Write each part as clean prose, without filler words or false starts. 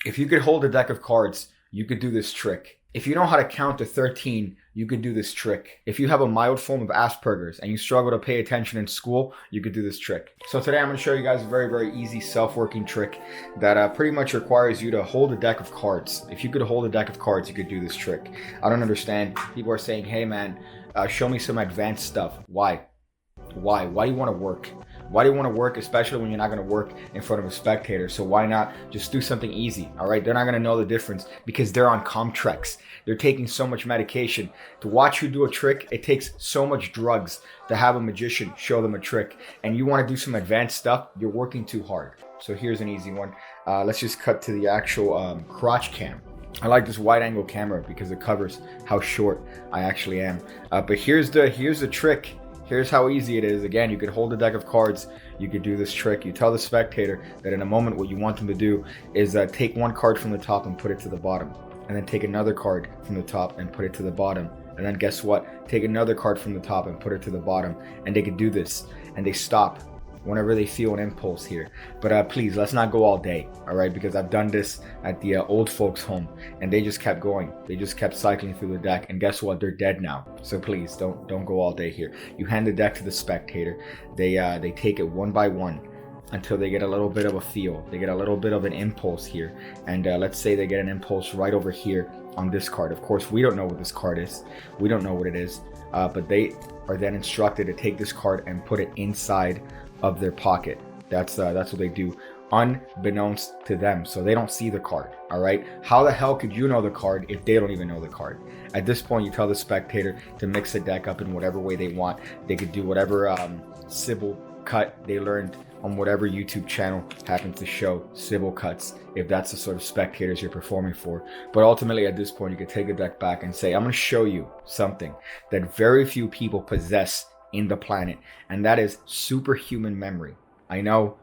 If you could hold a deck of cards, you could do this trick. If you know how to count to 13, you could do this trick. If you have a mild form of Asperger's and you struggle to pay attention in school, you could do this trick. So today I'm going to show you guys a very, very easy self-working trick that pretty much requires you to hold a deck of cards. If you could hold a deck of cards, you could do this trick. I don't understand. People are saying, hey man, show me some advanced stuff. Why? Why do you want to work? Why do you want to work, especially when you're not going to work in front of a spectator? So why not just do something easy, all right? They're not going to know the difference because they're on Comtrex. They're taking so much medication. To watch you do a trick, it takes so much drugs to have a magician show them a trick. And you want to do some advanced stuff, you're working too hard. So here's an easy one. Let's just cut to the actual crotch cam. I like this wide angle camera because it covers how short I actually am. But here's the trick. Here's how easy it is. Again, you could hold a deck of cards. You could do this trick. You tell the spectator that in a moment what you want them to do is take one card from the top and put it to the bottom. And then take another card from the top and put it to the bottom. And then guess what? Take another card from the top and put it to the bottom. And they could do this. And they stop whenever they feel an impulse here. But please, let's not go all day, all right? Because I've done this at the old folks home and they just kept going. They just kept cycling through the deck, and guess what? They're dead now. So please don't go all day here. You hand the deck to the spectator. They take it one by one until they get a little bit of a feel. They get a little bit of an impulse here. And let's say they get an impulse right over here on this card. Of course, we don't know what this card is. We don't know what it is. But they are then instructed to take this card and put it inside of their pocket. That's what they do, unbeknownst to them. So they don't see the card, all right? How the hell could you know the card if they don't even know the card? At this point, you tell the spectator to mix the deck up in whatever way they want. They could do whatever Sybil cut they learned on whatever YouTube channel happens to show Sybil cuts, if that's the sort of spectators you're performing for. But ultimately, at this point, you can take the deck back and say, I'm going to show you something that very few people possess in the planet, and that is superhuman memory. I know,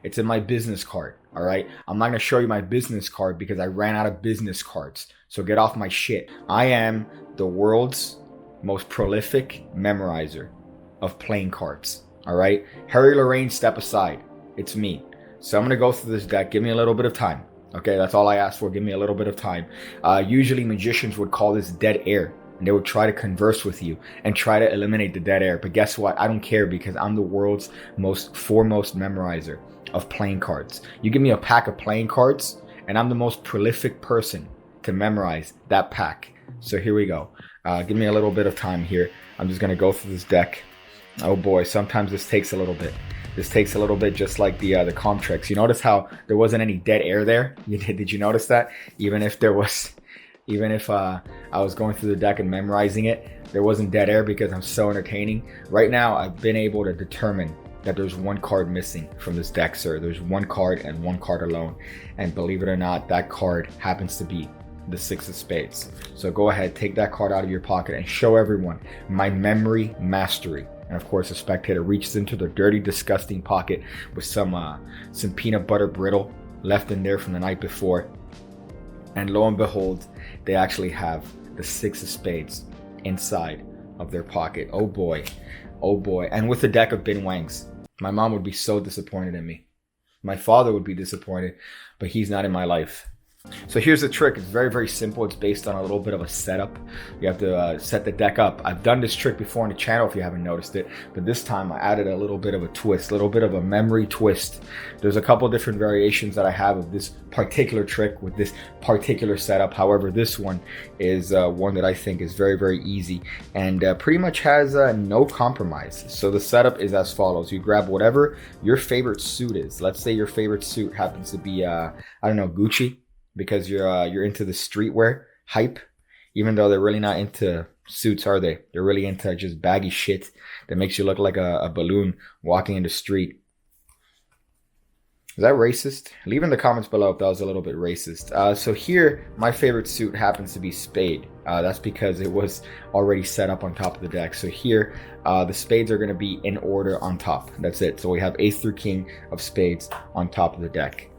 it's in my business card, all right? I'm not going to show you my business card because I ran out of business cards, so get off my shit. I am the world's most prolific memorizer of playing cards, all right? Harry Lorraine, step aside. It's me. So I'm going to go through this deck. Give me a little bit of time, okay? That's all I asked for. Give me a little bit of time. Usually magicians would call this dead air. And they would try to converse with you and try to eliminate the dead air. But guess what? I don't care because I'm the world's foremost memorizer of playing cards. You give me a pack of playing cards and I'm the most prolific person to memorize that pack. So here we go. Give me a little bit of time here. I'm just going to go through this deck. Oh boy, sometimes this takes a little bit. This takes a little bit, just like the Comtrex. You notice how there wasn't any dead air there? Did you notice that? Even if I was going through the deck and memorizing it, there wasn't dead air because I'm so entertaining. Right now, I've been able to determine that there's one card missing from this deck, sir. There's one card and one card alone. And believe it or not, that card happens to be the Six of Spades. So go ahead, take that card out of your pocket and show everyone my memory mastery. And of course, the spectator reaches into their dirty, disgusting pocket with some peanut butter brittle left in there from the night before. And lo and behold, they actually have the Six of Spades inside of their pocket. Oh boy. Oh boy. And with the deck of bin wangs. My mom would be so disappointed in me. My father would be disappointed, but he's not in my life. So here's the trick. It's very, very simple. It's based on a little bit of a setup. You have to set the deck up. I've done this trick before on the channel if you haven't noticed it, but this time I added a little bit of a twist, a little bit of a memory twist. There's a couple different variations that I have of this particular trick with this particular setup. However, this one is one that I think is very, very easy and pretty much has no compromise. So the setup is as follows. You grab whatever your favorite suit is. Let's say your favorite suit happens to be, I don't know, Gucci. Because you're into the streetwear hype, even though they're really not into suits, are they? They're really into just baggy shit that makes you look like a balloon walking in the street. Is that racist? Leave in the comments below if that was a little bit racist. So here, my favorite suit happens to be Spade. That's because it was already set up on top of the deck. So here, the spades are going to be in order on top. That's it. So we have Ace through King of Spades on top of the deck.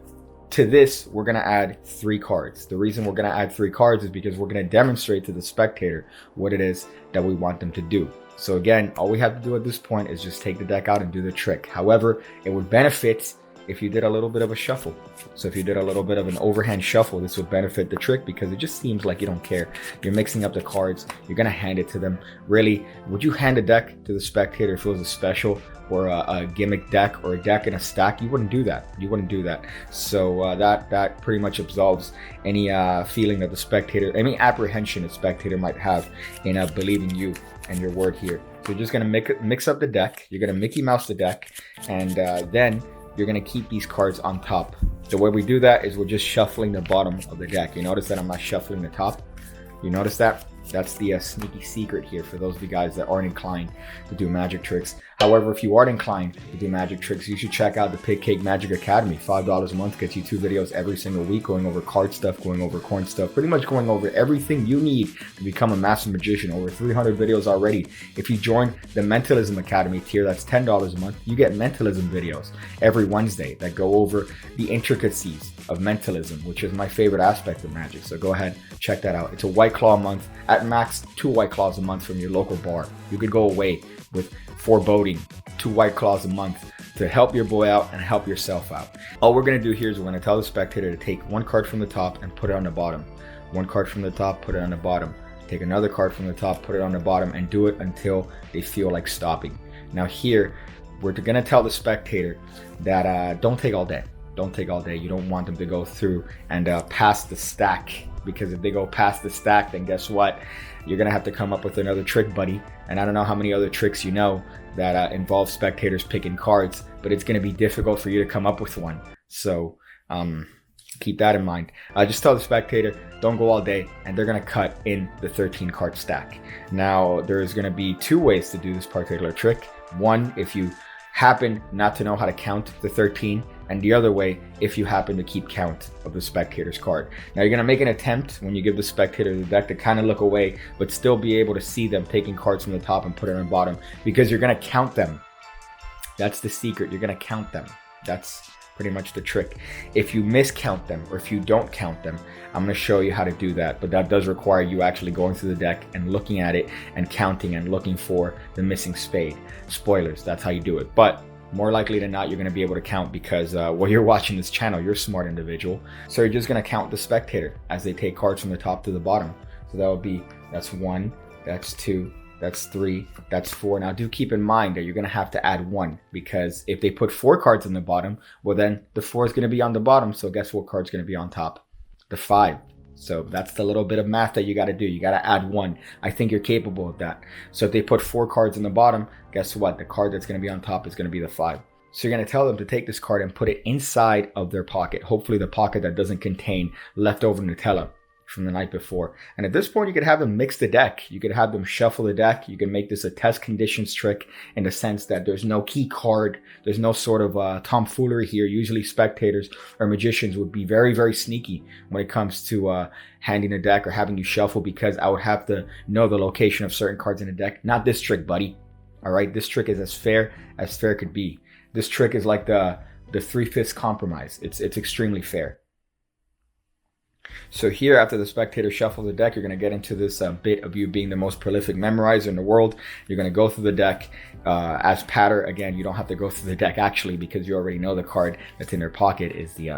To this, we're going to add 3 cards. The reason we're going to add 3 cards is because we're going to demonstrate to the spectator what it is that we want them to do. So again, all we have to do at this point is just take the deck out and do the trick. However, it would benefit if you did a little bit of a shuffle. So if you did a little bit of an overhand shuffle, this would benefit the trick because it just seems like you don't care. You're mixing up the cards. You're going to hand it to them. Really, would you hand a deck to the spectator if it was a special or a gimmick deck or a deck in a stack? You wouldn't do that. You wouldn't do that. So that pretty much absolves any feeling that the spectator, any apprehension the spectator might have in believing you and your word here. So you're just going to mix up the deck. You're going to Mickey Mouse the deck, and then you're going to keep these cards on top. The way we do that is we're just shuffling the bottom of the deck. You notice that I'm not shuffling the top? You notice that? That's the sneaky secret here for those of you guys that aren't inclined to do magic tricks. However, if you are inclined to do magic tricks, you should check out the Pigcake Magic Academy. $5 a month gets you 2 videos every single week, going over card stuff, going over coin stuff, pretty much going over everything you need to become a master magician. Over 300 videos already. If you join the Mentalism Academy tier, that's $10 a month. You get mentalism videos every Wednesday that go over the intricacies of mentalism, which is my favorite aspect of magic. So go ahead, check that out. It's a White Claw a month. At max, 2 White Claws a month from your local bar. You could go away with foreboding 2 White Claws a month to help your boy out and help yourself out. All we're going to do here is we're going to tell the spectator to take 1 card from the top and put it on the bottom. 1 card from the top, put it on the bottom. Take another card from the top, put it on the bottom, and do it until they feel like stopping. Now here, we're going to tell the spectator that don't take all day. Don't take all day. You don't want them to go through and pass the stack, because if they go past the stack, then guess what? You're going to have to come up with another trick, buddy. And I don't know how many other tricks you know that involve spectators picking cards, but it's going to be difficult for you to come up with one. So keep that in mind. Just tell the spectator, don't go all day, and they're going to cut in the 13 card stack. Now, there's going to be 2 ways to do this particular trick. One, if you happen not to know how to count the 13, and the other way, if you happen to keep count of the spectator's card. Now you're going to make an attempt when you give the spectator the deck to kind of look away, but still be able to see them taking cards from the top and put it on the bottom, because you're going to count them. That's the secret. You're going to count them. That's pretty much the trick. If you miscount them, or if you don't count them, I'm going to show you how to do that, but that does require you actually going through the deck and looking at it and counting and looking for the missing spade. Spoilers, that's how you do it. But more likely than not, you're going to be able to count, because while you're watching this channel, you're a smart individual. So you're just going to count the spectator as they take cards from the top to the bottom. So that would be, that's 1, that's 2, that's 3, that's 4. Now do keep in mind that you're going to have to add 1, because if they put 4 cards on the bottom, well then the 4 is going to be on the bottom. So guess what card's going to be on top? The 5. So that's the little bit of math that you got to do. You got to add 1. I think you're capable of that. So if they put 4 cards in the bottom, guess what? The card that's going to be on top is going to be the 5. So you're going to tell them to take this card and put it inside of their pocket. Hopefully the pocket that doesn't contain leftover Nutella from the night before. And at this point, you could have them mix the deck. You could have them shuffle the deck. You can make this a test conditions trick in the sense that there's no key card. There's no sort of tomfoolery here. Usually spectators or magicians would be very, very sneaky when it comes to handing a deck or having you shuffle, because I would have to know the location of certain cards in the deck. Not this trick, buddy. All right, this trick is as fair could be. This trick is like the 3/5 compromise. It's extremely fair. So here, after the spectator shuffles the deck, you're going to get into this bit of you being the most prolific memorizer in the world. You're going to go through the deck as patter. Again, you don't have to go through the deck actually, because you already know the card that's in their pocket is the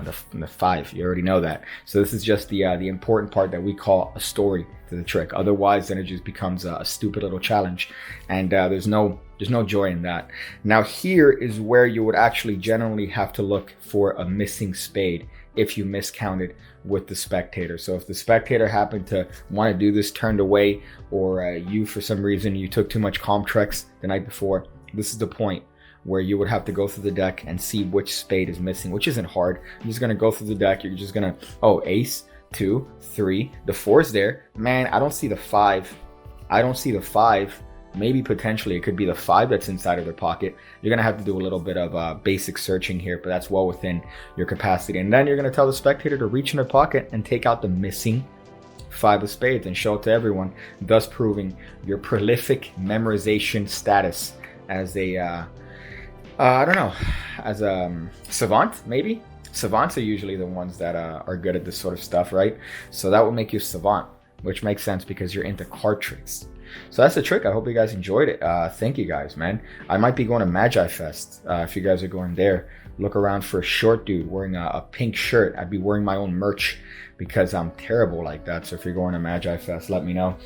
5. You already know that. So this is just the important part that we call a story to the trick. Otherwise, then it just becomes a stupid little challenge, and there's no joy in that. Now here is where you would actually generally have to look for a missing spade if you miscounted with the spectator. So if the spectator happened to want to do this turned away, or you for some reason you took too much Comtrex the night before, this is the point where you would have to go through the deck and see which spade is missing, which isn't hard. You're just going to go through the deck. You're just going to, oh, ace, 2, 3, the 4's there. Man, I don't see the 5. I don't see the 5. Maybe potentially it could be the 5 that's inside of their pocket. You're going to have to do a little bit of basic searching here, but that's well within your capacity. And then you're going to tell the spectator to reach in their pocket and take out the missing 5 of spades and show it to everyone, thus proving your prolific memorization status as a, I don't know, as a savant, maybe? Savants are usually the ones that are good at this sort of stuff, right? So that would make you a savant, which makes sense because you're into card tricks. So that's the trick. I hope you guys enjoyed it. Thank you guys, man. I might be going to Magi Fest if you guys are going there look around for a short dude wearing a pink shirt, I'd be wearing my own merch because I'm terrible like that. So if you're going to Magi Fest, let me know.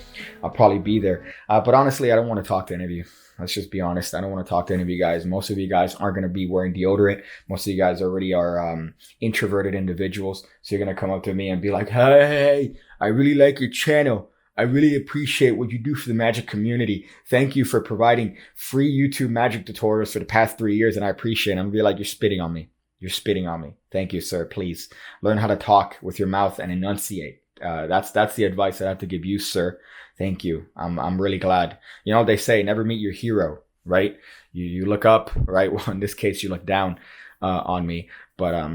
I'll probably be there. But honestly, I don't want to talk to any of you. Let's just be honest. I don't want to talk to any of you guys. Most of you guys aren't going to be wearing deodorant. Most of you guys already are introverted individuals. So you're going to come up to me and be like, hey, I really like your channel. I really appreciate what you do for the magic community. Thank you for providing free YouTube magic tutorials for the past 3 years, and I appreciate it. I'm going to be like, you're spitting on me. You're spitting on me. Thank you, sir. Please learn how to talk with your mouth and enunciate. That's the advice I have to give you, sir. Thank you. I'm really glad. You know, they say never meet your hero, right? You look up, right? Well, in this case, you look down on me. But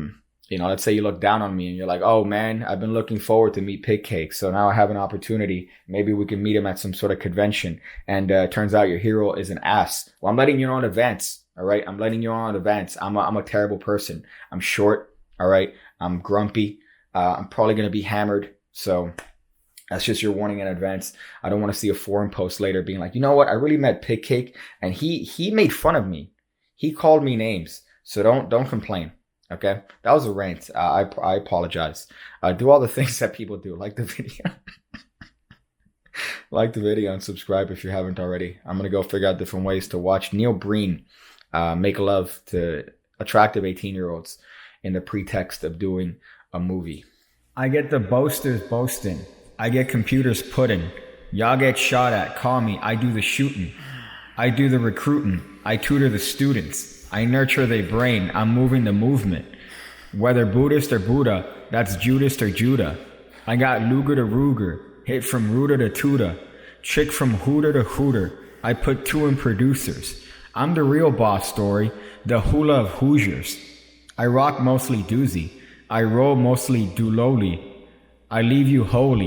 you know, let's say you look down on me and you're like, oh man, I've been looking forward to meet Pigcake. So now I have an opportunity. Maybe we can meet him at some sort of convention. And turns out your hero is an ass. Well, I'm letting you know in advance. All right. I'm letting you know in advance. I'm a terrible person. I'm short. All right. I'm grumpy. I'm probably going to be hammered. So that's just your warning in advance. I don't want to see a forum post later being like, you know what? I really met Pigcake and he made fun of me. He called me names. So don't complain. Okay, that was a rant. I apologize. Do all the things that people do. Like the video. Like the video and subscribe if you haven't already. I'm going to go figure out different ways to watch Neil Breen make love to attractive 18-year-olds in the pretext of doing a movie. I get the boasters boasting. I get computers pudding. Y'all get shot at. Call me. I do the shooting. I do the recruiting. I tutor the students. I nurture their brain. I'm moving the movement. Whether Buddhist or Buddha, that's Judas or Judah. I got Luger to Ruger, hit from Rooter to Tuda, chick from Hooter to Hooter. I put two in producers. I'm the real boss story, the hula of Hoosiers. I rock mostly doozy. I roll mostly doololi. I leave you holy.